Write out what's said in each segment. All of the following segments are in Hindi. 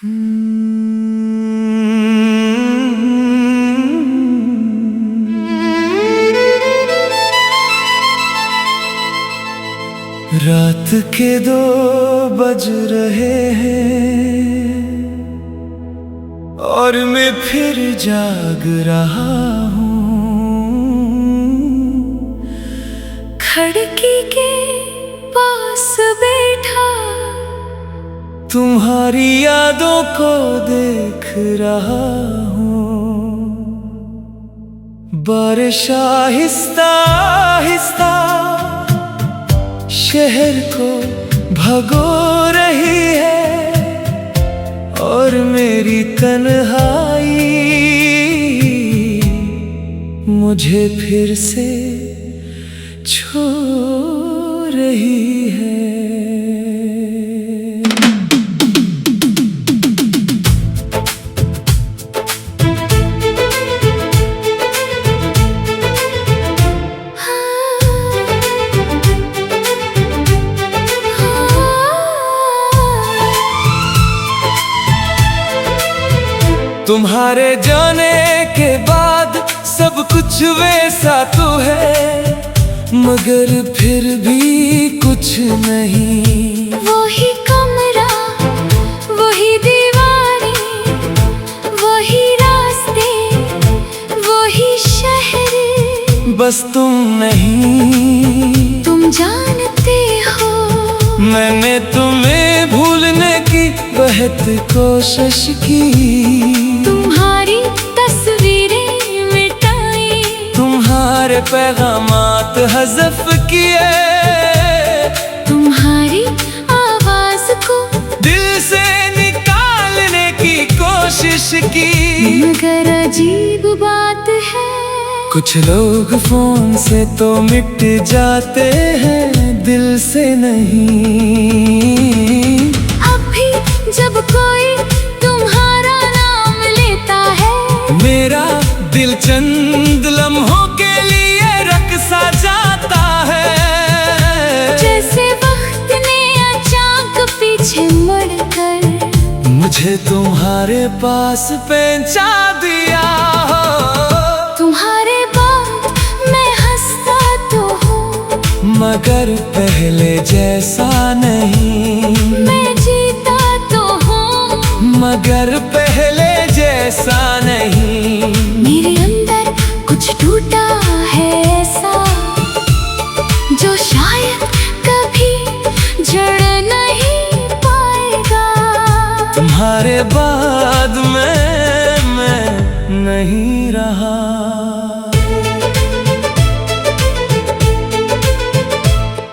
रात के 2 बज रहे हैं और मैं फिर जाग रहा हूँ। खिड़की के पास बैठा तुम्हारी यादों को देख रहा हूँ। बारिश आहिस्ता आहिस्ता शहर को भगो रही है और मेरी तन्हाई मुझे फिर से छू रही है। तुम्हारे जाने के बाद सब कुछ वैसा तो है, मगर फिर भी कुछ नहीं। वही कमरा, वही दीवारें, वही रास्ते, वही शहर, बस तुम नहीं। तुम जानते हो मैंने तुम्हें भूलने की बहुत कोशिश की। तुम्हारी तस्वीरें मिटाई, तुम्हारे पैगामात हज़फ किए, तुम्हारी आवाज को दिल से निकालने की कोशिश की। मगर अजीब बात है, कुछ लोग फोन से तो मिट जाते हैं, दिल से नहीं। अभी जब कोई तुम्हारा नाम लेता है, मेरा दिल चंद लम्हों के लिए रक़्सा जाता है। जैसे वक्त ने अचानक पीछे मुड़कर मुझे तुम्हारे पास पहुंचा दिया। तुम्हारे बाद मैं हंसता तो हूँ, मगर पहले जैसा नहीं। मैं जीता तो हूँ, मगर पहले जैसा नहीं। मेरे अंदर कुछ टूटा है ऐसा, जो शायद कभी जड़ नहीं पाएगा। तुम्हारे बाद मैं नहीं रहा।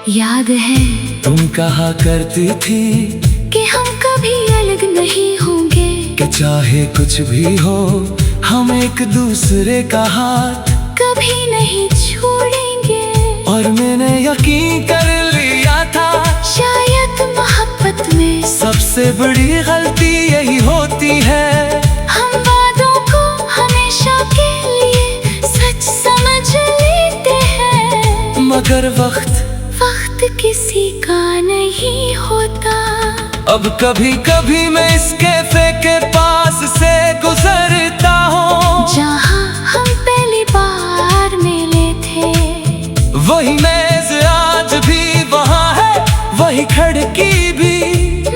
याद है तुम कहा करती थी कि हम कभी अलग नहीं होंगे, कि चाहे कुछ भी हो हम एक दूसरे का हाथ कभी नहीं छोड़ेंगे। और मैंने यकीन कर लिया था, शायद मोहब्बत में सबसे बड़ी गलती यही होती है। हम वादों को हमेशा के लिए सच समझ लेते हैं, मगर वक्त किसी का नहीं होता। अब कभी कभी मैं इस कैफे के पास से गुजरता हूँ, जहाँ हम पहली बार मिले थे। वही मेज आज भी वहाँ है, वही खिड़की भी,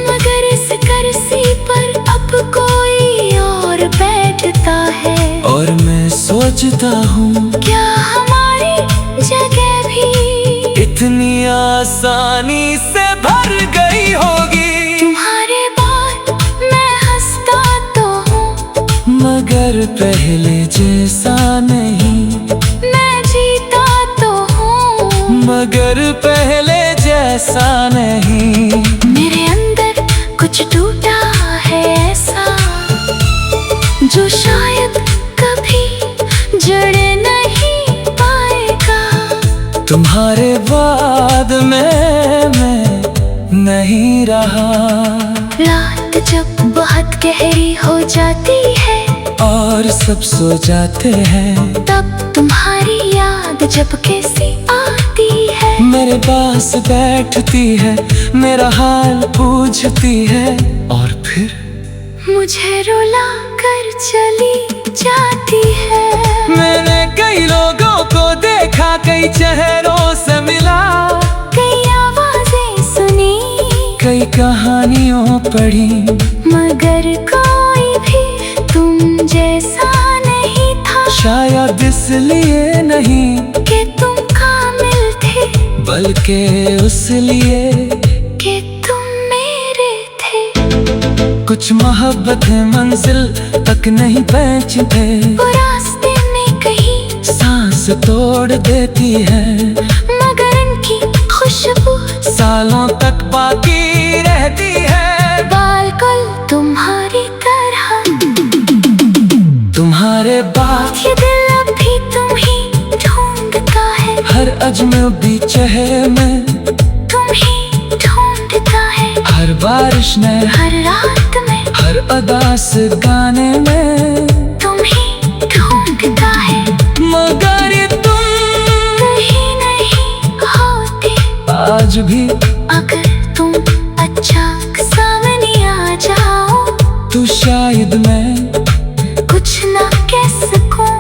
मगर इस कुर्सी पर अब कोई और बैठता है। और मैं सोचता हूँ क्या हमारी जगह भी इतनी आसानी से भर गई होगी। तुम्हारे बाद मैं हंसता तो हूँ, मगर पहले जैसा नहीं। मैं जीता तो हूँ, मगर पहले जैसा नहीं। मेरे अंदर कुछ टूटा है ऐसा, जो शायद कभी जड़ नहीं पाएगा। तुम्हारे बाद मैं नहीं रहा। रात जब बहुत गहरी हो जाती है और सब सो जाते हैं, तब तुम्हारी याद जब कैसी आती है। मेरे पास बैठती है, मेरा हाल पूछती है, और फिर मुझे रुला कर चली जाती है। मैंने कई लोगों को देखा, कई चेहरों से मिला, कई आवाजें सुनी, कई कहानियों पढ़ी, मगर कोई भी तुम जैसा नहीं था। शायद इसलिए नहीं कि तुम कामिल थे, बल्कि उस लिए कि तुम मेरे थे। कुछ मोहब्बतें मंजिल तक नहीं पहुंचते, वो रास्ते में कहीं सांस तोड़ देती है, मगर इनकी खुशबू सालों तक बाकी रहती है। बिल्कुल तुम्हारी तरह, तुम्हारे बाद ये दिल अभी तुम ही ढूंढता है, हर अजनबी चेहरे में तुम ही ढूंढता है। हर बारिश में, हर रात में, हर अदास गाने में तुम ही ढूंढता है। मगर तुम कहीं नहीं होते, आज भी अगर तुम अचानक सामने आ जाओ, तो शायद मैं कुछ ना कह सकूं,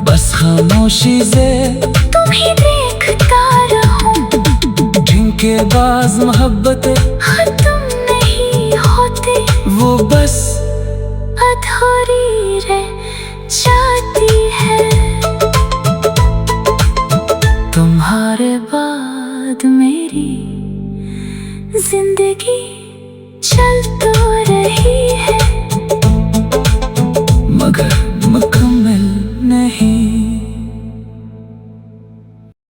बस खामोशी से तुम्हें देखता रहूं। जिनके बाज मोहब्बतें हाँ तुम नहीं होते, वो बस अधूरी रह जाती है। तुम्हारे बाद मेरी जिंदगी चल तो रही है, मगर मुकम्मल